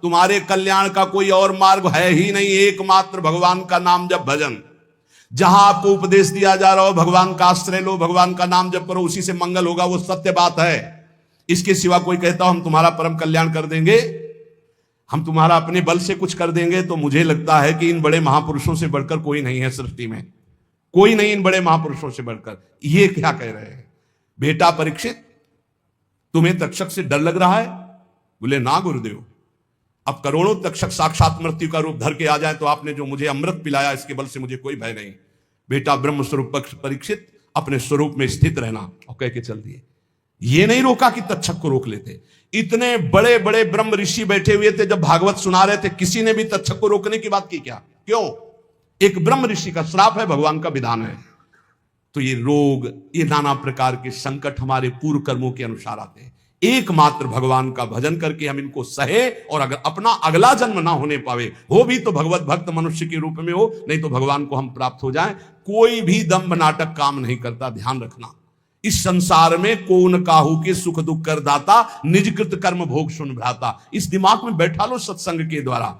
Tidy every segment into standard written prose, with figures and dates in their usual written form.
तुम्हारे कल्याण का कोई और मार्ग है ही नहीं, एकमात्र भगवान का नाम जप भजन। जहां आपको उपदेश दिया जा रहा हो भगवान का आश्रय लो, भगवान का नाम जप करो, उसी से मंगल होगा, वो सत्य बात है। इसके सिवा कोई कहता हो हम तुम्हारा परम कल्याण कर देंगे, हम तुम्हारा अपने बल से कुछ कर देंगे, तो मुझे लगता है कि इन बड़े महापुरुषों से बढ़कर कोई नहीं है सृष्टि में, कोई नहीं इन बड़े महापुरुषों से बढ़कर। ये क्या कह रहे हैं? बेटा परीक्षित, तुम्हें तक्षक से डर लग रहा है? बोले ना गुरुदेव, अब करोड़ों तक्षक साक्षात मृत्यु का रूप धर के आ जाए तो आपने जो मुझे अमृत पिलाया इसके बल से मुझे कोई भय नहीं। बेटा ब्रह्म स्वरूप परीक्षित, अपने स्वरूप में स्थित रहना, और कह के चल दिए। ये नहीं रोका कि तक्षक को रोक लेते। इतने बड़े बड़े ब्रह्म ऋषि बैठे हुए थे, जब भागवत सुना रहे थे, किसी ने भी तक्षक को रोकने की बात की क्या? क्यों? एक ब्रह्म ऋषि का श्राप है, भगवान का विधान है। तो ये रोग, ये नाना प्रकार के संकट हमारे पूर्व कर्मों के अनुसार आते हैं। एकमात्र भगवान का भजन करके हम इनको सहे, और अगर अपना अगला जन्म ना होने पावे, हो भी तो भगवत भक्त मनुष्य के रूप में हो, नहीं तो भगवान को हम प्राप्त हो जाएं। कोई भी दंभ नाटक काम नहीं करता, ध्यान रखना। इस संसार में कौन काहू के सुख दुख कर दाता, निज कृत कर्म भोग सुन भ्राता। इस दिमाग में बैठा लो सत्संग के द्वारा।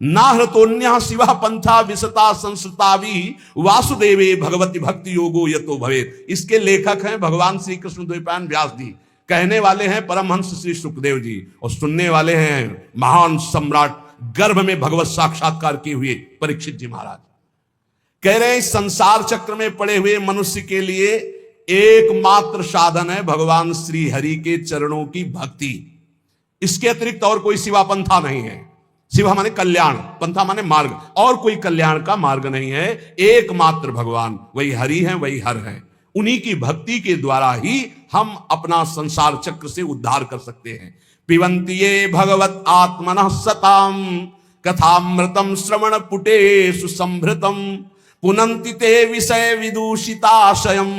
ना हृतोन्या शिवा पंथा विसता संसतावी वासुदेवे भगवती भक्ति योगो यतो भवेत। इसके लेखक हैं भगवान श्री कृष्ण द्वैपायन व्यास जी, कहने वाले हैं परमहंस श्री सुखदेव जी, और सुनने वाले हैं महान सम्राट, गर्भ में भगवत साक्षात्कार किए हुए परीक्षित जी महाराज। कह रहे हैं संसार चक्र में पड़े हुए मनुष्य के लिए एकमात्र साधन है भगवान श्री हरि के चरणों की भक्ति। इसके अतिरिक्त और कोई सिवा पंथा नहीं है। शिवा माने कल्याण, पंथा माने मार्ग, और कोई कल्याण का मार्ग नहीं है। एकमात्र भगवान, वही हरि है, वही हर है। उन्हीं की भक्ति के द्वारा ही हम अपना संसार चक्र से उद्धार कर सकते हैं। पिबन्ति ये भगवत आत्मनः सताम कथामृतम श्रवण पुटेषु संभृतम पुनन्ति ते विषय विदूषिताशयम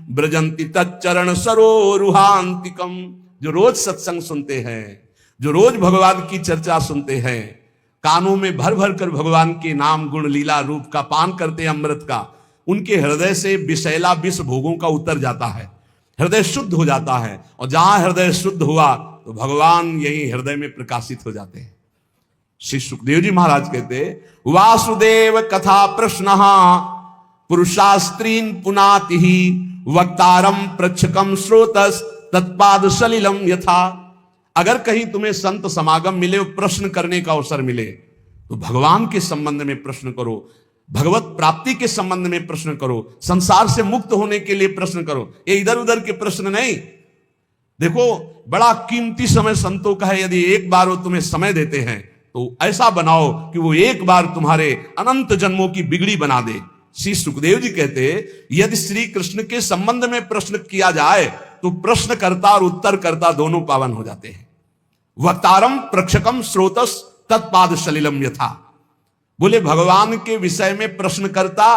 ब्रजन्ति तच्चरण सरोरुहांतिकम। जो रोज सत्संग सुनते हैं, जो रोज भगवान की चर्चा सुनते हैं, कानों में भर भर कर भगवान के नाम गुण लीला रूप का पान करते हैं, अमृत का, उनके हृदय से विषैला विष भोगों का उतर जाता है, हृदय शुद्ध हो जाता है। और जहां हृदय शुद्ध हुआ तो भगवान यही हृदय में प्रकाशित हो जाते हैं। श्री सुखदेव जी महाराज कहते, वासुदेव कथा प्रश्न पुरुषास्त्रीन पुनाति वक्तारम प्रच्छकम श्रोतस तत्पाद सलिलम यथा। अगर कहीं तुम्हें संत समागम मिले, प्रश्न करने का अवसर मिले, तो भगवान के संबंध में प्रश्न करो, भगवत प्राप्ति के संबंध में प्रश्न करो, संसार से मुक्त होने के लिए प्रश्न करो। ये इधर उधर के प्रश्न नहीं। देखो, बड़ा कीमती समय संतों का है। यदि एक बार वो तुम्हें समय देते हैं तो ऐसा बनाओ कि वो एक बार तुम्हारे अनंत जन्मों की बिगड़ी बना दे। श्री सुखदेव जी कहते, यदि श्री कृष्ण के संबंध में प्रश्न किया जाए तो प्रश्नकर्ता और उत्तरकर्ता दोनों पावन हो जाते हैं। वक्तारम प्रक्षकम श्रोतस तत्पाद सलिलम यथा। बोले भगवान के विषय में प्रश्नकर्ता,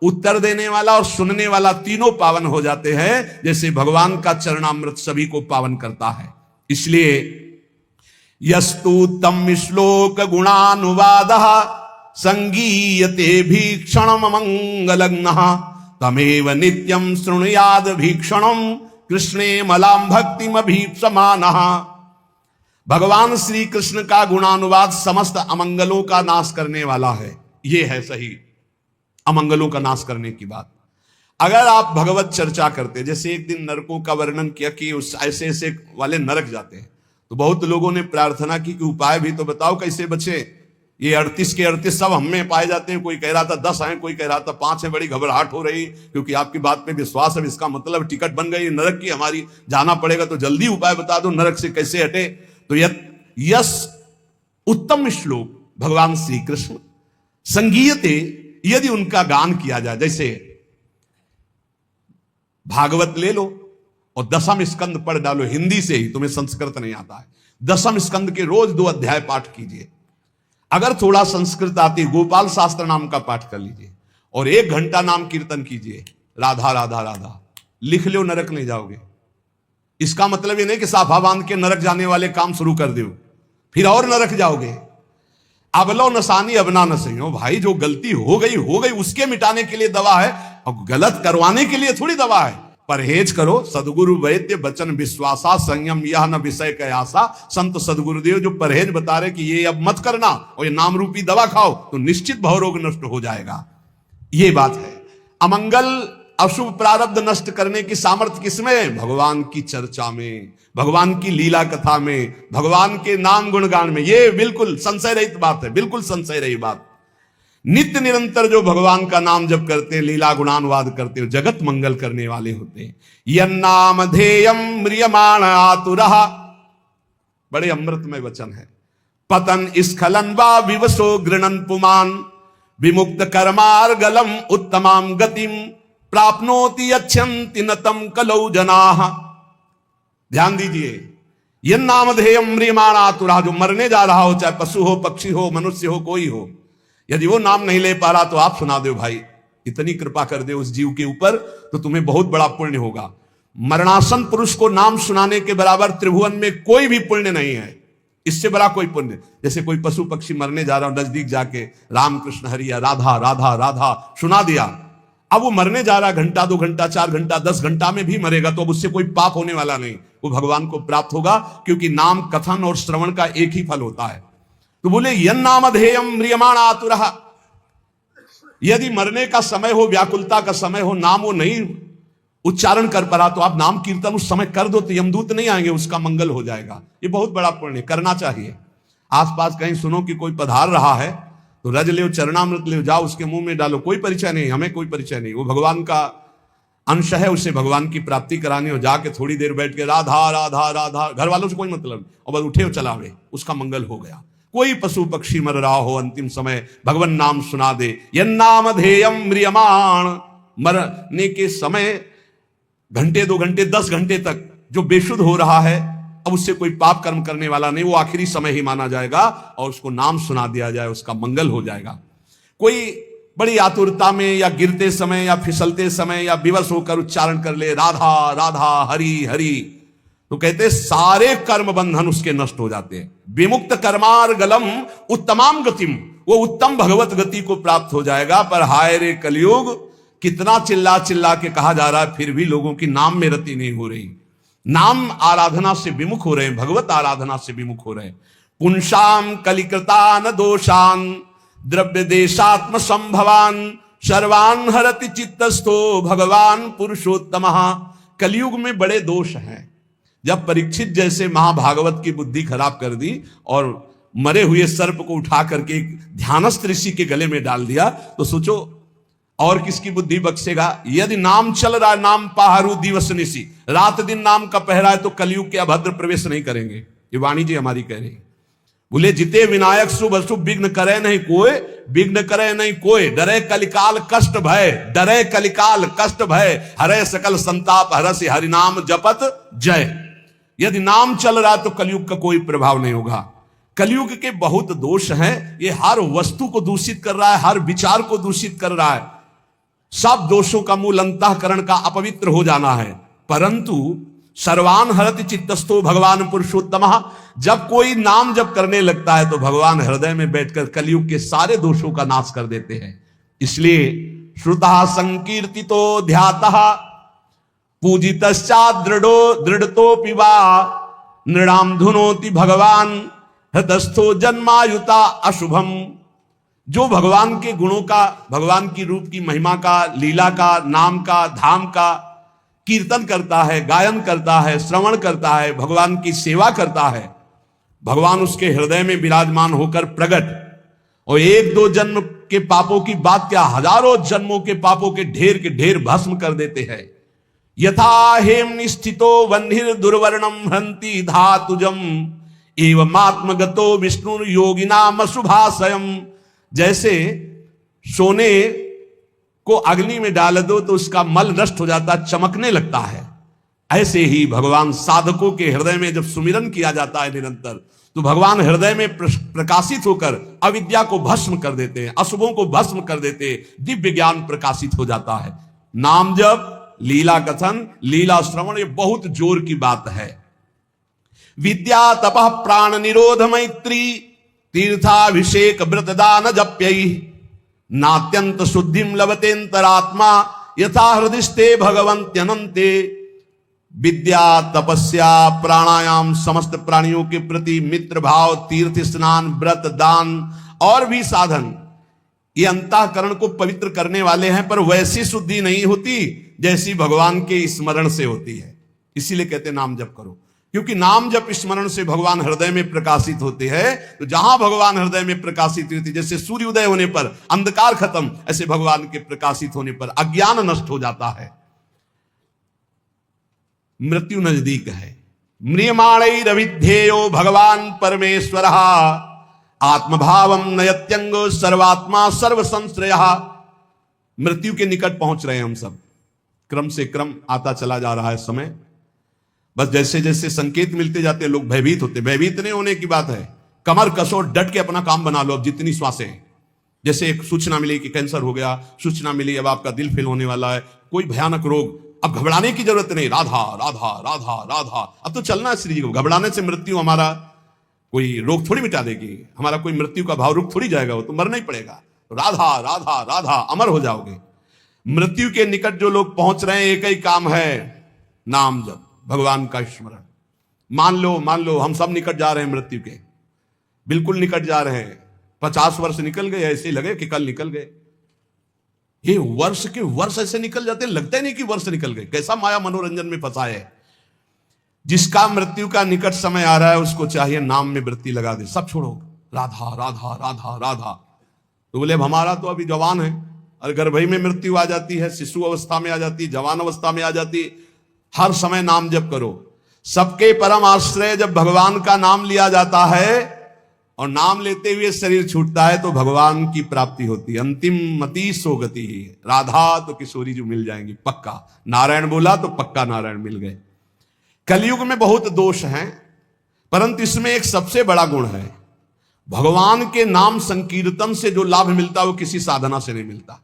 उत्तर देने वाला और सुनने वाला तीनों पावन हो जाते हैं, जैसे भगवान का चरणामृत सभी को पावन करता है। इसलिए यस्तु तम श्लोक गुणानुवादः संगीयते भीक्षणम मंगलग्नः तमेव नित्यं शृणुयाद भीक्षणम कृष्णे मलाम भक्तिम अभीप्समानः। भगवान श्री कृष्ण का गुणानुवाद समस्त अमंगलों का नाश करने वाला है। यह है सही अमंगलों का नाश करने की बात। अगर आप भगवत चर्चा करते, जैसे एक दिन नरकों का वर्णन किया कि उस ऐसे ऐसे वाले नरक जाते हैं, तो बहुत लोगों ने प्रार्थना की कि उपाय भी तो बताओ कैसे बचे। ये 38 के 38 सब हम में पाए जाते हैं। कोई कह रहा था 10 हैं, कोई कह रहा था 5 है। बड़ी घबराहट हो रही, क्योंकि आपकी बात में विश्वास है, इसका मतलब टिकट बन गई नरक की हमारी, जाना पड़ेगा, तो जल्दी उपाय बता दो नरक से कैसे हटे। तो यस उत्तम श्लोक भगवान श्री कृष्ण संगीयते, यदि उनका गान किया जाए, जैसे भागवत ले लो और 10वें स्कंद पढ़ डालो हिंदी से ही, तुम्हें संस्कृत नहीं आता है, 10वें स्कंद के रोज 2 अध्याय पाठ कीजिए। अगर थोड़ा संस्कृत आती, गोपाल शास्त्र नाम का पाठ कर लीजिए और 1 घंटा नाम कीर्तन कीजिए, राधा राधा राधा, लिख लो, नरक नहीं जाओगे। इसका मतलब ये नहीं कि साफा बांध के नरक जाने वाले काम शुरू कर दो, फिर और नरक जाओगे। अब लो नसानी अब ना नसई हो भाई, जो गलती हो गई, उसके मिटाने के लिए दवा है, और गलत करवाने के लिए थोड़ी दवा है। परहेज करो, सदगुरु वैद्य वचन विश्वासा, संयम यह न विषय कयासा। संत सदगुरुदेव जो परहेज बता रहे कि ये अब मत करना और ये नाम रूपी दवा खाओ तो निश्चित भवरोग नष्ट हो जाएगा। ये बात है। अमंगल अशुभ प्रारब्ध नष्ट करने की सामर्थ्य किसमें? भगवान की चर्चा में, भगवान की लीला कथा में, भगवान के नाम गुणगान में। ये बिल्कुल संशय रहित बात है, बिल्कुल संशय रही बात। नित्य निरंतर जो भगवान का नाम जप करते हैं, लीला गुणानुवाद करते हैं, जगत मंगल करने वाले होते हैं। यन्नाम धेयम म्रियमाण आतुरः, बड़े अमृतमय वचन है। पतन स्खलन वा विवशो गृणन पुमान, विमुक्त कर्मार्गलम उत्तमाम गतिम प्राप्नोति यच्छन्ति नतम कलौ जनाः। ध्यान दीजिए, यन्नाम धेयम म्रियमाण आतुरः, जो मरने जा रहा हो, चाहे पशु हो, पक्षी हो, मनुष्य हो, कोई हो, यदि वो नाम नहीं ले पा रहा तो आप सुना दो भाई, इतनी कृपा कर दे उस जीव के ऊपर तो तुम्हें बहुत बड़ा पुण्य होगा। मरणासन पुरुष को नाम सुनाने के बराबर त्रिभुवन में कोई भी पुण्य नहीं है, इससे बड़ा कोई पुण्य। जैसे कोई पशु पक्षी मरने जा रहा हो, नजदीक जाके राम कृष्ण हरि या राधा राधा राधा सुना दिया, अब वो मरने जा रहा, घंटा 2 घंटा 4 घंटा 10 घंटा में भी मरेगा तो अब उससे कोई पाप होने वाला नहीं, वो भगवान को प्राप्त होगा, क्योंकि नाम कथन और श्रवण का एक ही फल होता है। तो बोले यन्नामधेयम म्रियमाण आतुरः, यदि मरने का समय हो, व्याकुलता का समय हो, नाम वो नहीं उच्चारण कर पा रहा तो आप नाम कीर्तन उस समय कर दो तो यमदूत नहीं आएंगे, उसका मंगल हो जाएगा। ये बहुत बड़ा पुण्य करना चाहिए। आसपास कहीं सुनो कि कोई पधार रहा है तो रज ले, चरणामृत ले, जाओ उसके मुंह में डालो, कोई परिचय नहीं, हमें कोई परिचय नहीं, वो भगवान का अंश है, उसे भगवान की प्राप्ति करानी हो, जाके थोड़ी देर बैठ के राधा राधा राधा, घर वालों से कोई मतलब, और बस उठे चलावे, उसका मंगल हो गया। कोई पशु पक्षी मर रहा हो, अंतिम समय भगवान नाम सुना दे, यन्नाम धेयम म्रियमाण, मरने के समय घंटे 2 घंटे 10 घंटे तक जो बेशुद्ध हो रहा है, अब उससे कोई पाप कर्म करने वाला नहीं, वो आखिरी समय ही माना जाएगा और उसको नाम सुना दिया जाए, उसका मंगल हो जाएगा। कोई बड़ी आतुरता में या गिरते समय या फिसलते समय या विवश होकर उच्चारण कर ले राधा राधा हरि हरि, तो कहते सारे कर्म बंधन उसके नष्ट हो जाते हैं। विमुक्त कर्मार्गलम उत्तमाम गतिम, वो उत्तम भगवत गति को प्राप्त हो जाएगा। पर हाय रे कलयुग, कितना चिल्ला चिल्ला के कहा जा रहा है, फिर भी लोगों की नाम में रति नहीं हो रही, नाम आराधना से विमुख हो रहे हैं, भगवत आराधना से विमुख हो रहे हैं। पुंसाम कलिकृतान दोषान द्रव्य देशात्म संभवान सर्वान हरति चित्तस्थो भगवान पुरुषोत्तमः। कलयुग में बड़े दोष हैं। जब परीक्षित जैसे महाभागवत की बुद्धि खराब कर दी और मरे हुए सर्प को उठा करके ध्यानस्थ ऋषि के गले में डाल दिया, तो सोचो और किसकी बुद्धि बख्शेगा। यदि नाम चल रहा है, नाम पहारू दिवस निशी, रात दिन नाम का पहरा है, तो कलयुग के अभद्र प्रवेश नहीं करेंगे। ये वाणी जी हमारी कह रही। बोले जिते विनायक शुभ अशुभ विघ्न करे नहीं कोई, विघ्न करे नहीं कोई, डरे कलिकाल कष्ट भय, डरे कलिकाल कष्ट भय, हरे सकल संताप हरसि हरिनाम जपत जय। यदि नाम चल रहा है तो कलयुग का कोई प्रभाव नहीं होगा। कलयुग के बहुत दोष हैं, ये हर वस्तु को दूषित कर रहा है, हर विचार को दूषित कर रहा है। सब दोषों का मूल अंतःकरण का अपवित्र हो जाना है। परंतु सर्वान हरति चित्तस्थो भगवान पुरुषोत्तमः, जब कोई नाम जब करने लगता है तो भगवान हृदय में बैठकर कलयुग के सारे दोषों का नाश कर देते हैं। इसलिए श्रुतः संकीर्तितो ध्यातः पूजितश्चात् दृढ़तोऽपि वा नृणाम धुनोति भगवान हृदस्थो जन्मायुता अशुभम। जो भगवान के गुणों का, भगवान की रूप की महिमा का, लीला का, नाम का, धाम का कीर्तन करता है, गायन करता है, श्रवण करता है, भगवान की सेवा करता है, भगवान उसके हृदय में विराजमान होकर प्रकट, और 1-2 जन्म के पापों की बात क्या, हजारों जन्मों के पापों के ढेर भस्म कर देते हैं। यथा हेम निष्ठितो वह्निर दुर्वर्णम हंति धातुजम एवमात्मगतो विष्णु योगिनाम अशुभाशयम। जैसे सोने को अग्नि में डाल दो तो उसका मल नष्ट हो जाता, चमकने लगता है, ऐसे ही भगवान साधकों के हृदय में जब सुमिरन किया जाता है निरंतर, तो भगवान हृदय में प्रकाशित होकर अविद्या को भस्म कर देते हैं, अशुभों को भस्म कर देते हैं, दिव्य ज्ञान प्रकाशित हो जाता है। नाम जप, लीला कथन, लीला श्रवण, ये बहुत जोर की बात है। विद्या तपः प्राण निरोध मैत्री तीर्थाभिषेक व्रत दान जप्यई नात्यंत शुद्धिम लभतेन्तरात्मा यथा हृदिस्ते भगवन्त्यनन्ते। विद्या, तपस्या, प्राणायाम समस्त प्राणियों के प्रति मित्र भाव, तीर्थ स्नान, व्रत, दान और भी साधन ये अंतःकरण को पवित्र करने वाले हैं, पर वैसी शुद्धि नहीं होती जैसी भगवान के स्मरण से होती है। इसीलिए कहते हैं नाम जप करो, क्योंकि नाम जप स्मरण से भगवान हृदय में प्रकाशित होते हैं। तो जहां भगवान हृदय में प्रकाशित होती, जैसे सूर्योदय होने पर अंधकार खत्म, ऐसे भगवान के प्रकाशित होने पर अज्ञान नष्ट हो जाता है। मृत्यु नजदीक है। म्रियमाणैरविध्येयो भगवान परमेश्वर आत्मभावम नयत्यंग सर्वात्मा सर्व संश्रय। मृत्यु के निकट पहुंच रहे हैं हम सब, क्रम से क्रम आता चला जा रहा है समय। बस जैसे जैसे संकेत मिलते जाते लोग भयभीत होते। भयभीत नहीं होने की बात है, कमर कसो, डट के अपना काम बना लो। अब जितनी श्वासें, जैसे एक सूचना मिली कि कैंसर हो गया, सूचना मिली अब आपका दिल फेल होने वाला है, कोई भयानक रोग, अब घबराने की जरूरत नहीं। राधा राधा राधा राधा, अब तो चलना है श्री जी को। घबराने से मृत्यु हमारा कोई रोग थोड़ी मिटा देगी, हमारा कोई मृत्यु का भाव रुक थोड़ी जाएगा, वो तो मरना ही पड़ेगा। राधा राधा राधा, अमर हो जाओगे। मृत्यु के निकट जो लोग पहुंच रहे हैं, एक ही काम है, नाम जप, भगवान का स्मरण। मान लो हम सब निकट जा रहे हैं मृत्यु के, बिल्कुल निकट जा रहे हैं। 50 वर्ष निकल गए, ऐसे ही लगे कि कल निकल गए। ये वर्ष के वर्ष ऐसे निकल जाते, लगता ही नहीं कि वर्ष निकल गए। कैसा माया मनोरंजन में फंसा है। जिसका मृत्यु का निकट समय आ रहा है, उसको चाहिए नाम में वृत्ति लगा दे, सब छोड़ो, राधा राधा राधा राधा। तो बोले अब हमारा तो अभी जवान है, और गर्भई में मृत्यु आ जाती है, शिशु अवस्था में आ जाती है, जवान अवस्था में आ जाती है। हर समय नाम जप करो। सबके परम आश्रय जब भगवान का नाम लिया जाता है और नाम लेते हुए शरीर छूटता है, तो भगवान की प्राप्ति होती है। अंतिम मति सो गति ही है। राधा तो किशोरी जो मिल जाएंगी पक्का, नारायण बोला तो पक्का नारायण मिल गए। कलयुग में बहुत दोष हैं, परंतु इसमें एक सबसे बड़ा गुण है। भगवान के नाम संकीर्तन से जो लाभ मिलता है वो किसी साधना से नहीं मिलता।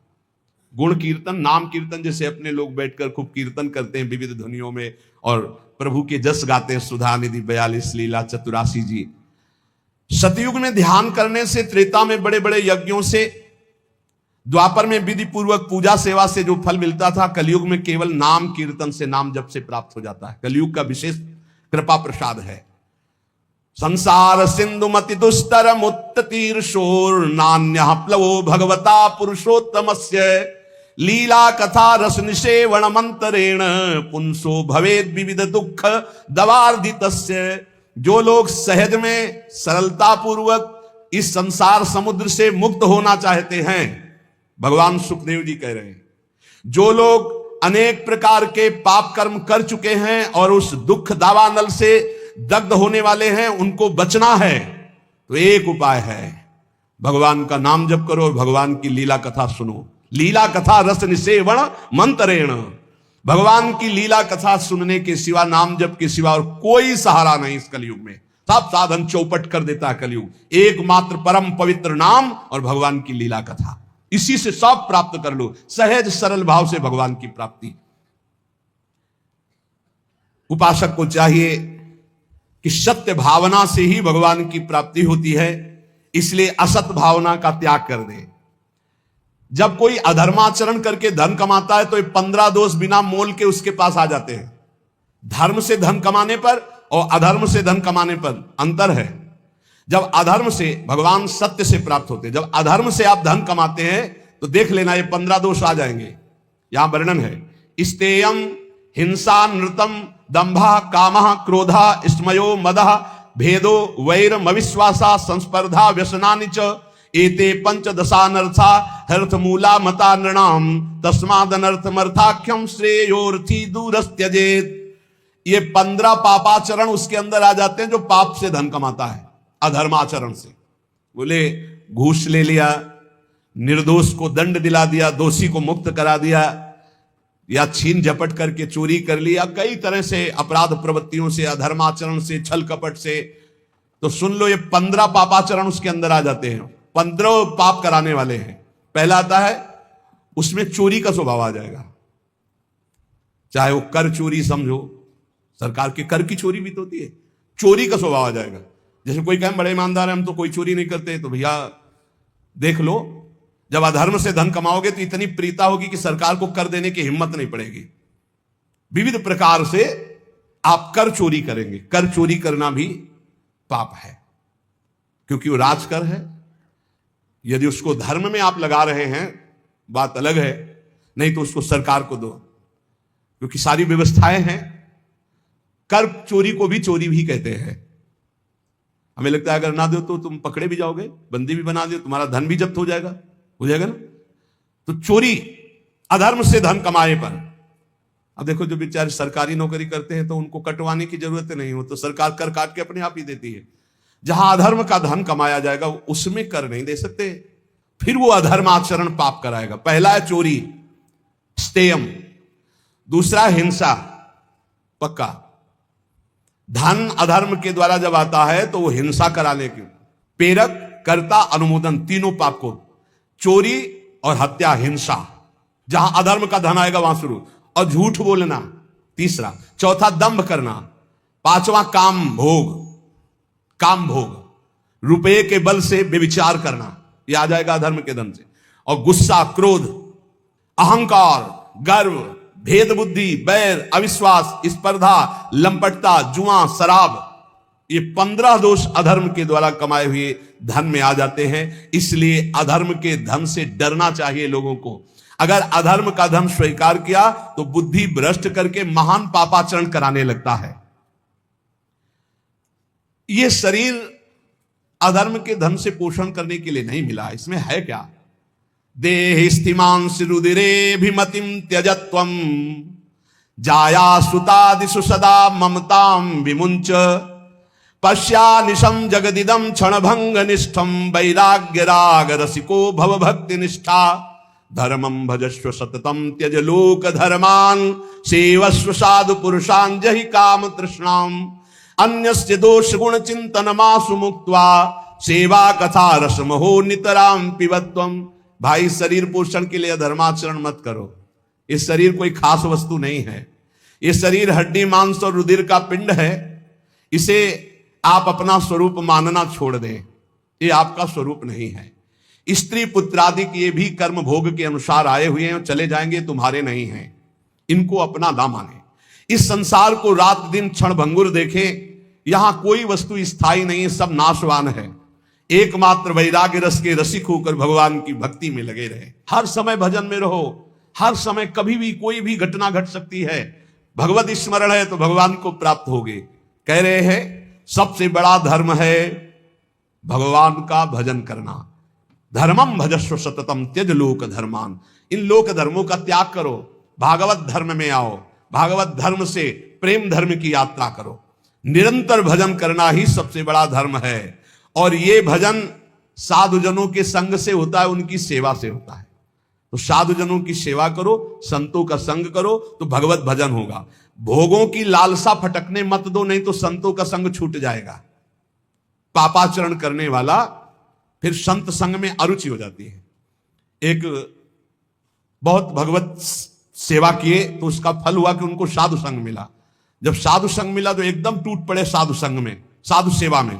गुण कीर्तन, नाम कीर्तन, जैसे अपने लोग बैठकर खूब कीर्तन करते हैं विविध ध्वनियों में और प्रभु के जस गाते हैं, सुधा निधि 42 लीला चतुरासी जी। सतयुग में ध्यान करने से, त्रेता में बड़े बड़े यज्ञों से, द्वापर में विधि पूर्वक पूजा सेवा से जो फल मिलता था, कलयुग में केवल नाम कीर्तन से, नाम जप से प्राप्त हो जाता है। कलयुग का विशेष कृपा प्रसाद है। संसार सिंधु मति दुस्तर मुत्तीर्षोर नान्यः प्लवो भगवता पुरुषोत्तमस्य लीला कथा रस निषेवण मंतरेण पुंसो भवेद विविध दुख दवार्दितस्य। जो लोग सहज में सरलता पूर्वक इस संसार समुद्र से मुक्त होना चाहते हैं, भगवान सुखदेव जी कह रहे हैं, जो लोग अनेक प्रकार के पाप कर्म कर चुके हैं और उस दुख दावानल से दग्ध होने वाले हैं, उनको बचना है तो एक उपाय है, भगवान का नाम जप करो और भगवान की लीला कथा सुनो। लीला कथा रस निषेवण मंतरेण। भगवान की लीला कथा सुनने के सिवा, नाम जप के सिवा और कोई सहारा नहीं इस कलयुग में। सब साधन चौपट कर देता है कलयुग। एकमात्र परम पवित्र नाम और भगवान की लीला कथा, इसी से सब प्राप्त कर लो। सहज सरल भाव से भगवान की प्राप्ति। उपासक को चाहिए कि सत्य भावना से ही भगवान की प्राप्ति होती है, इसलिए असत भावना का त्याग कर दे। जब कोई अधर्माचरण करके धन कमाता है तो ये 15 दोष बिना मोल के उसके पास आ जाते हैं। धर्म से धन कमाने पर और अधर्म से धन कमाने पर अंतर है। जब अधर्म से, भगवान सत्य से प्राप्त होते हैं, जब अधर्म से आप धन कमाते हैं तो देख लेना ये 15 दोष आ जाएंगे। यहां वर्णन है, स्तेयम हिंसा नृतम दंभा कामः क्रोधा स्मयो मदः भेदो वैरम अविश्वासा संस्पर्धा व्यसनानि च एते पंचदशानर्था हर्थमूला मता नृणाम तस्मादनर्थमर्थाख्यम श्रेयोर्थी दूरस्त्यजेत। ये 15 पापाचरण उसके अंदर आ जाते हैं जो पाप से धन कमाता है, अधर्माचरण से। बोले घूस ले लिया, निर्दोष को दंड दिला दिया, दोषी को मुक्त करा दिया, या छीन झपट करके चोरी कर लिया, कई तरह से अपराध प्रवृत्तियों से, अधर्माचरण से, छल कपट से। तो सुन लो, ये 15 पापाचरण उसके अंदर आ जाते हैं। 15 पाप कराने वाले हैं। पहला आता है, उसमें चोरी का स्वभाव आ जाएगा। चाहे वो कर चोरी समझो, सरकार के कर की चोरी भी तो होती है, चोरी का स्वभाव आ जाएगा। जैसे कोई कहे बड़े ईमानदार है, हम तो कोई चोरी नहीं करते, तो भैया देख लो, जब अधर्म से धन कमाओगे तो इतनी प्रीता होगी कि सरकार को कर देने की हिम्मत नहीं पड़ेगी। विविध प्रकार से आप कर चोरी करेंगे। कर चोरी करना भी पाप है, क्योंकि वो राजकर है। यदि उसको धर्म में आप लगा रहे हैं बात अलग है, नहीं तो उसको सरकार को दो, क्योंकि सारी व्यवस्थाएं हैं। कर चोरी को भी चोरी भी कहते हैं। हमें लगता है अगर ना दो तो तुम पकड़े भी जाओगे, बंदी भी बना दो, तुम्हारा धन भी जब्त हो जाएगा ना। तो चोरी, अधर्म से धन कमाए पर। अब देखो जो बेचारे सरकारी नौकरी करते हैं तो उनको कटवाने की जरूरत नहीं हो, तो सरकार कर काट के अपने आप ही देती है। जहां अधर्म का धन कमाया जाएगा उसमें कर नहीं दे सकते, फिर वो अधर्म आचरण पाप कराएगा। पहला है चोरी, स्तेयम। दूसरा हिंसा, पक्का। धन अधर्म के द्वारा जब आता है तो वो हिंसा कराने की। प्रेरक, कर्ता, अनुमोदन, तीनों पाप को। चोरी और हत्या, हिंसा। जहां अधर्म का धन आएगा वहां शुरू। और झूठ बोलना, तीसरा। चौथा दंभ करना। पांचवा काम भोग, रुपये के बल से व्यभिचार करना, यह आ जाएगा अधर्म के धन से। और गुस्सा, क्रोध, अहंकार, गर्व, भेद बुद्धि, बैर, अविश्वास, स्पर्धा, लंपटता, जुआ, शराब, ये 15 दोष अधर्म के द्वारा कमाए हुए धन में आ जाते हैं। इसलिए अधर्म के धन से डरना चाहिए लोगों को। अगर अधर्म का धन स्वीकार किया तो बुद्धि भ्रष्ट करके महान पापाचरण कराने लगता है। यह शरीर अधर्म के धन से पोषण करने के लिए नहीं मिला। इसमें है क्या? देह स्थिमांस रुदिरेभिमतिम त्यजत्वम जाया सुतादिषु सदा ममताम विमुंच पश्यानिशम जगदिदम क्षणभंग निष्ठम वैराग्य राग रसिको भव भक्ति निष्ठा धर्मम भजस्व सततम त्यज लोक धर्मान सेवस्व साधु पुरुषान जहि काम तृष्णाम अन्यस्य दोष गुण चिंतन मासु मुक्त्वा सेवा कथा रसमहो नितराम पिबत्वम। भाई, शरीर पोषण के लिए धर्माचरण मत करो। इस शरीर कोई खास वस्तु नहीं है। ये शरीर हड्डी मांस और रुधिर का पिंड है। इसे आप अपना स्वरूप मानना छोड़ दें, ये आपका स्वरूप नहीं है। स्त्री पुत्रादि ये भी कर्म भोग के अनुसार आए हुए हैं और चले जाएंगे, तुम्हारे नहीं हैं। इनको अपना ना माने। इस संसार को रात दिन क्षण भंगुर देखें, यहां कोई वस्तु स्थायी नहीं है, सब नाशवान है। एकमात्र वैराग्य रस के रसिक होकर भगवान की भक्ति में लगे रहे। हर समय भजन में रहो। हर समय कभी भी कोई भी घटना घट सकती है। भगवत स्मरण है तो भगवान को प्राप्त होगे। कह रहे हैं सबसे बड़ा धर्म है भगवान का भजन करना। धर्मम भजस्व सततम त्यज लोक धर्मान। इन लोक धर्मों का त्याग करो, भागवत धर्म में आओ। भागवत धर्म से प्रेम धर्म की यात्रा करो। निरंतर भजन करना ही सबसे बड़ा धर्म है। और ये भजन साधुजनों के संग से होता है, उनकी सेवा से होता है। तो साधुजनों की सेवा करो, संतों का संग करो तो भगवत भजन होगा। भोगों की लालसा फटकने मत दो, नहीं तो संतों का संग छूट जाएगा। पापाचरण करने वाला फिर संत संग में अरुचि हो जाती है। एक बहुत भगवत सेवा किए तो उसका फल हुआ कि उनको साधु संग मिला। जब साधु संग मिला तो एकदम टूट पड़े साधु संग में, साधु सेवा में।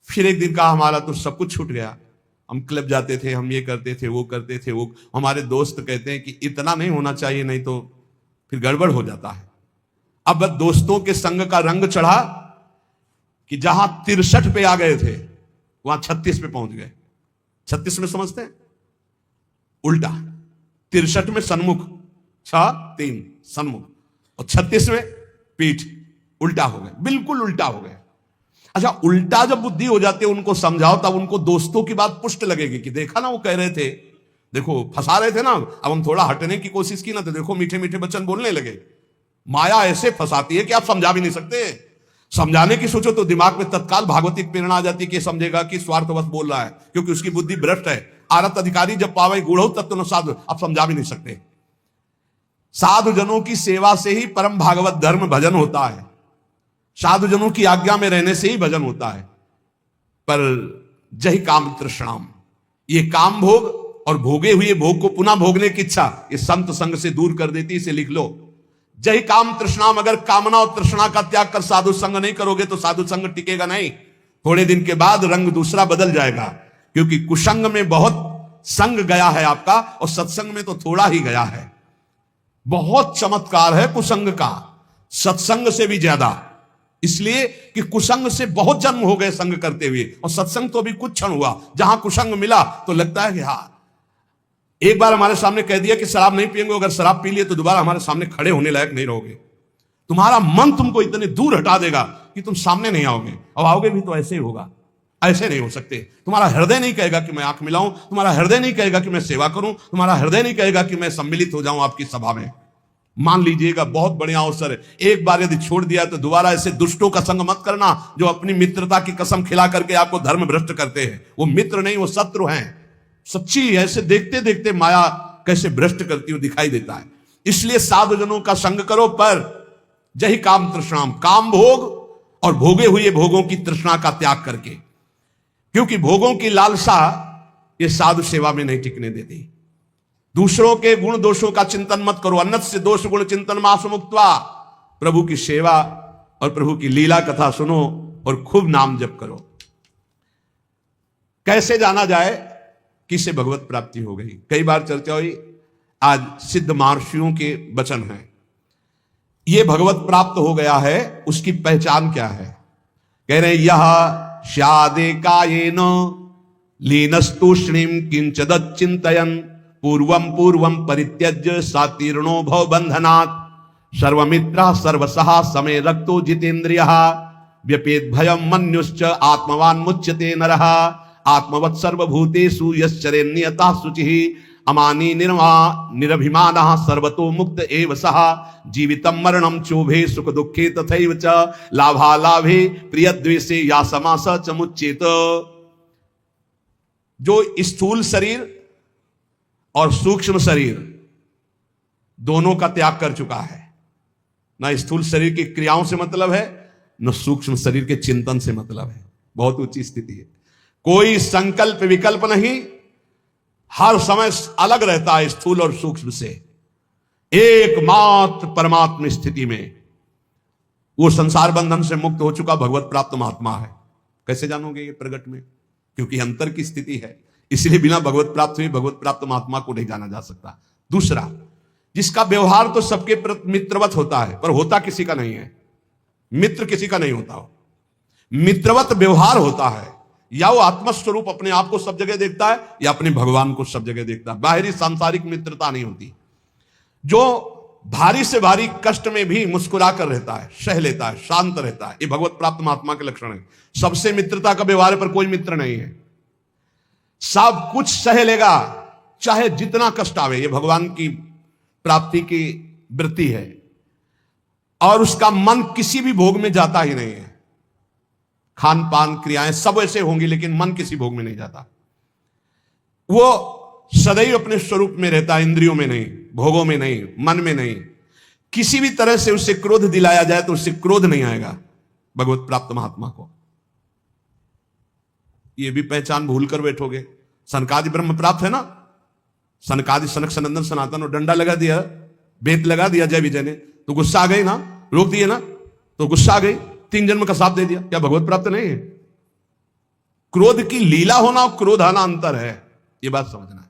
फिर एक दिन कहा हमारा तो सब कुछ छूट गया। हम क्लब जाते थे, हम ये करते थे, वो करते थे। वो हमारे दोस्त कहते हैं कि इतना नहीं होना चाहिए, नहीं तो फिर गड़बड़ हो जाता है। अब दोस्तों के संग का रंग चढ़ा कि जहां 63 पे आ गए थे वहां 36 पे पहुंच गए। 36 में समझते हैं उल्टा, 63 में सन्मुख, 3 सन्मुख, और 36 में पीठ, उल्टा हो गए, बिल्कुल उल्टा हो गए। अच्छा, उल्टा जब बुद्धि हो जाती है उनको समझाओ, तब उनको दोस्तों की बात पुष्ट लगेगी कि देखा ना वो कह रहे थे, देखो फंसा रहे थे ना। अब हम थोड़ा हटने की कोशिश की ना तो देखो मीठे मीठे वचन बोलने लगे। माया ऐसे फंसाती है कि आप समझा भी नहीं सकते। समझाने की सोचो तो दिमाग में तत्काल भागवतिक प्रेरणा आ जाती है कि समझेगा कि स्वार्थवश बोल रहा है, क्योंकि उसकी बुद्धि भ्रष्ट है। आरत अधिकारी जब पावे गूढ़ो तत्व न साधु, आप समझा भी नहीं सकते। साधुजनों की सेवा से ही परम भागवत धर्म भजन होता है। साधुजनों की आज्ञा में रहने से ही भजन होता है। पर जहि काम तृष्णाम, ये काम भोग और भोगे हुए भोग को पुनः भोगने की इच्छा ये संत संग से दूर कर देती। इसे लिख लो, जहि काम तृष्णाम। अगर कामना और तृष्णा का त्याग कर साधु संग नहीं करोगे तो साधु संग टिकेगा नहीं। थोड़े दिन के बाद रंग दूसरा बदल जाएगा, क्योंकि कुसंग में बहुत संग गया है आपका, और सत्संग में तो थोड़ा ही गया है। बहुत चमत्कार है कुसंग का, सत्संग से भी ज्यादा। इसलिए कि कुसंग से बहुत जन्म हो गए संग करते हुए, और सत्संग तो अभी कुछ क्षण हुआ। जहां कुसंग मिला तो लगता है कि हाँ, एक बार हमारे सामने कह दिया कि शराब नहीं पिएंगे, अगर शराब पी लिए तो दोबारा हमारे सामने खड़े होने लायक नहीं रहोगे। तुम्हारा मन तुमको इतने दूर हटा देगा कि तुम सामने नहीं आओगे। अब आओगे भी तो ऐसे ही होगा, ऐसे नहीं हो सकते। तुम्हारा हृदय नहीं कहेगा कि मैं आंख मिलाऊं, तुम्हारा हृदय नहीं कहेगा कि मैं सेवा करूं, तुम्हारा हृदय नहीं कहेगा कि मैं सम्मिलित हो जाऊं आपकी सभा में। मान लीजिएगा, बहुत बढ़िया अवसर है। एक बार यदि छोड़ दिया तो दोबारा ऐसे दुष्टों का संग मत करना जो अपनी मित्रता की कसम खिला करके आपको धर्म भ्रष्ट करते हैं। वो मित्र नहीं, वो शत्रु हैं। सच्ची ऐसे देखते देखते माया कैसे भ्रष्ट करती हुई दिखाई देता है। इसलिए साधुजनों का संग करो, पर जही काम तृष्णाम, काम भोग और भोगे हुए भोगों की तृष्णा का त्याग करके, क्योंकि भोगों की लालसा ये साधु सेवा में नहीं टिकने देती। दूसरों के गुण दोषों का चिंतन मत करो, अन्नत से दोष गुण चिंतन मासु मुक्त्वा। प्रभु की सेवा और प्रभु की लीला कथा सुनो और खूब नाम जप करो। कैसे जाना जाए किसे भगवत प्राप्ति हो गई? कई बार चर्चा हुई। आज सिद्ध महर्षियों के वचन हैं। ये भगवत प्राप्त हो गया है, उसकी पहचान क्या है? कह रहे यह स्यादे कायेन लीनस्तूष्णीम किंचदत् चिंतयन् पूर्वं पूर्वं परित्यज्य सातीर्णो भव बंधनात् सर्वमित्रः सर्वसहा समय रक्तो जितेन्द्रियः व्यपेत भयं मन्युश्च आत्मवान् मुच्यते नरः आत्मवत् सर्वभूतेषु यश्चरेन्नियतः शुचिः अमानी निरभिमानः सर्वतो मुक्त एव सः जीवितं मरणं चोभे सुख दुखे तथैव च लाभालाभे प्रियद्वेषे या समास च मुच्येत। जो स्थूल शरीर और सूक्ष्म शरीर दोनों का त्याग कर चुका है, ना स्थूल शरीर की क्रियाओं से मतलब है, न सूक्ष्म शरीर के चिंतन से मतलब है। बहुत ऊंची स्थिति है। कोई संकल्प विकल्प नहीं, हर समय अलग रहता है स्थूल और सूक्ष्म से। एकमात्र परमात्म स्थिति में वो संसार बंधन से मुक्त हो चुका भगवत प्राप्त महात्मा है। कैसे जानोगे ये प्रगट में? क्योंकि अंतर की स्थिति है, इसलिए बिना भगवत प्राप्त हुए भगवत प्राप्त महात्मा को नहीं जाना जा सकता। दूसरा, जिसका व्यवहार तो सबके प्रति मित्रवत होता है, पर होता किसी का नहीं है। मित्र किसी का नहीं होता हो, मित्रवत व्यवहार होता है। या वो आत्मस्वरूप अपने आप को सब जगह देखता है, या अपने भगवान को सब जगह देखता है। बाहरी सांसारिक मित्रता नहीं होती। जो भारी से भारी कष्ट में भी मुस्कुरा कर रहता है, सह लेता है, शांत रहता है, ये भगवत प्राप्त महात्मा के लक्षण है। सबसे मित्रता का व्यवहार पर कोई मित्र नहीं है। सब कुछ सह लेगा, चाहे जितना कष्ट आवे। ये भगवान की प्राप्ति की वृत्ति है। और उसका मन किसी भी भोग में जाता ही नहीं है। खान पान क्रियाएं सब ऐसे होंगी, लेकिन मन किसी भोग में नहीं जाता। वो सदैव अपने स्वरूप में रहता है, इंद्रियों में नहीं, भोगों में नहीं, मन में नहीं। किसी भी तरह से उससे क्रोध दिलाया जाए तो उससे क्रोध नहीं आएगा भगवत प्राप्त महात्मा को। ये भी पहचान भूल कर बैठोगे। सनकादि ब्रह्म प्राप्त है ना, सनकादि सनक सनंदन सनातन, और डंडा लगा दिया, बेत लगा दिया जय विजय ने, तो गुस्सा आ गई ना, रोक दिए ना, तो गुस्सा आ गई, 3 जन्म का साथ दे दिया। क्या भगवत प्राप्त नहीं है? क्रोध की लीला होना और क्रोध आना अंतर है, ये बात समझना है।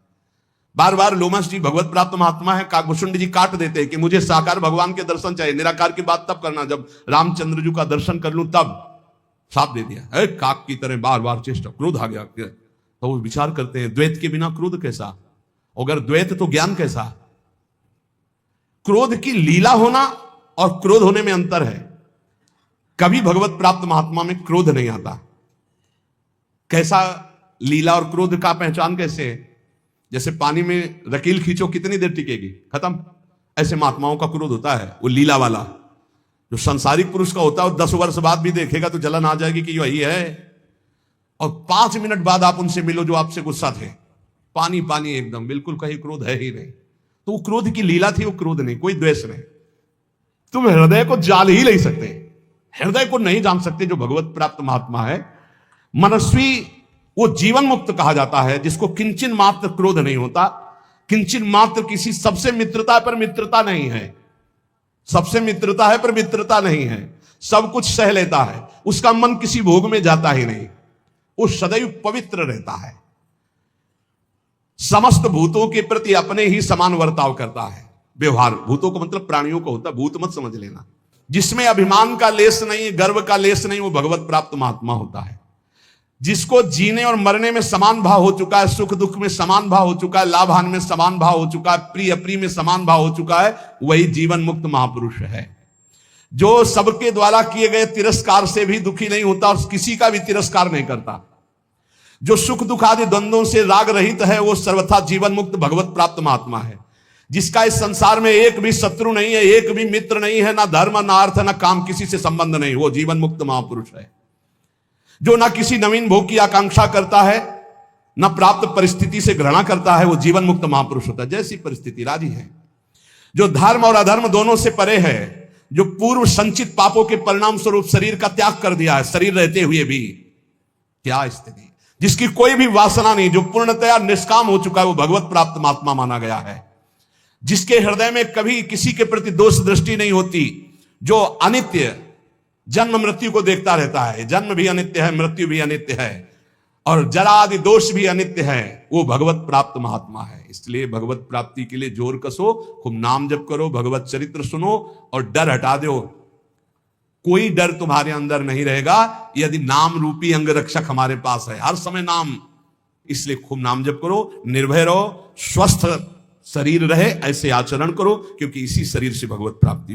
बार बार लोमस जी भगवत प्राप्त महात्मा है, काकभूषुंड जी काट देते हैं कि मुझे साकार भगवान के दर्शन चाहिए। निराकार की बात तब करना जब रामचंद्र जी का दर्शन कर लूं, तब साथ दे दिया। है काक की तरह बार बार चेष्टा, क्रोध आ गया। तो वो विचार करते हैं, द्वैत के बिना क्रोध कैसा? अगर द्वैत तो ज्ञान कैसा? क्रोध की लीला होना और क्रोध होने में अंतर है। कभी भगवत प्राप्त महात्मा में क्रोध नहीं आता। कैसा लीला और क्रोध का पहचान कैसे है? जैसे पानी में रकील खींचो, कितनी देर टिकेगी? खत्म। ऐसे महात्माओं का क्रोध होता है, वो लीला वाला। जो संसारिक पुरुष का होता है, वो 10 वर्ष बाद भी देखेगा तो जलन आ जाएगी कि यही है। और 5 मिनट बाद आप उनसे मिलो जो आपसे गुस्सा थे, पानी पानी एकदम, बिल्कुल कहीं क्रोध है ही नहीं। तो वो क्रोध की लीला थी, वो क्रोध नहीं, कोई द्वेष नहीं। तुम हृदय को जान ही नहीं सकते, हृदय को नहीं जान सकते जो भगवत प्राप्त महात्मा है। मनस्वी वो जीवन मुक्त कहा जाता है, जिसको किंचन मात्र क्रोध नहीं होता, किंचन मात्र किसी सबसे मित्रता पर मित्रता नहीं है, सबसे मित्रता है पर मित्रता नहीं है। सब कुछ सह लेता है, उसका मन किसी भोग में जाता ही नहीं, वो सदैव पवित्र रहता है। समस्त भूतों के प्रति अपने ही समान वर्ताव करता है। व्यवहार, भूतों को मतलब प्राणियों को होता, भूत मत समझ लेना। जिसमें अभिमान का लेस नहीं, गर्व का लेस नहीं, वो भगवत प्राप्त महात्मा होता है। जिसको जीने और मरने में समान भाव हो चुका है, सुख दुख में समान भाव हो चुका है, लाभ हानि में समान भाव हो चुका है, प्रिय अप्रिय में समान भाव हो चुका है, वही जीवन मुक्त महापुरुष है। जो सबके द्वारा किए गए तिरस्कार से भी दुखी नहीं होता और किसी का भी तिरस्कार नहीं करता। जो सुख दुख आदि द्वंद्वों से राग रहित है, वो सर्वथा जीवन मुक्त भगवत प्राप्त महात्मा है। जिसका इस संसार में एक भी शत्रु नहीं है, एक भी मित्र नहीं है, ना धर्म ना अर्थ ना काम, किसी से संबंध नहीं, वो जीवन मुक्त महापुरुष है। जो ना किसी नवीन भोग की आकांक्षा करता है, ना प्राप्त परिस्थिति से घृणा करता है, वो जीवन मुक्त महापुरुष होता है। जैसी परिस्थिति राजी है। जो धर्म और अधर्म दोनों से परे है, जो पूर्व संचित पापों के परिणाम स्वरूप शरीर का त्याग कर दिया है, शरीर रहते हुए भी, क्या स्थिति, जिसकी कोई भी वासना नहीं, जो पूर्णतया निष्काम हो चुका है, वो भगवत प्राप्त महात्मा माना गया है। जिसके हृदय में कभी किसी के प्रति दोष दृष्टि नहीं होती, जो अनित्य जन्म मृत्यु को देखता रहता है, जन्म भी अनित्य है, मृत्यु भी अनित्य है, और जरा आदि दोष भी अनित्य है, वो भगवत प्राप्त महात्मा है। इसलिए भगवत प्राप्ति के लिए जोर कसो, खूब नाम जप करो, भगवत चरित्र सुनो और डर हटा दो। कोई डर तुम्हारे अंदर नहीं रहेगा यदि नाम रूपी अंगरक्षक हमारे पास है, हर समय नाम। इसलिए खूब नाम जप करो, निर्भय रहो, स्वस्थ शरीर रहे, ऐसे आचरण करो, क्योंकि इसी शरीर से भगवत प्राप्ति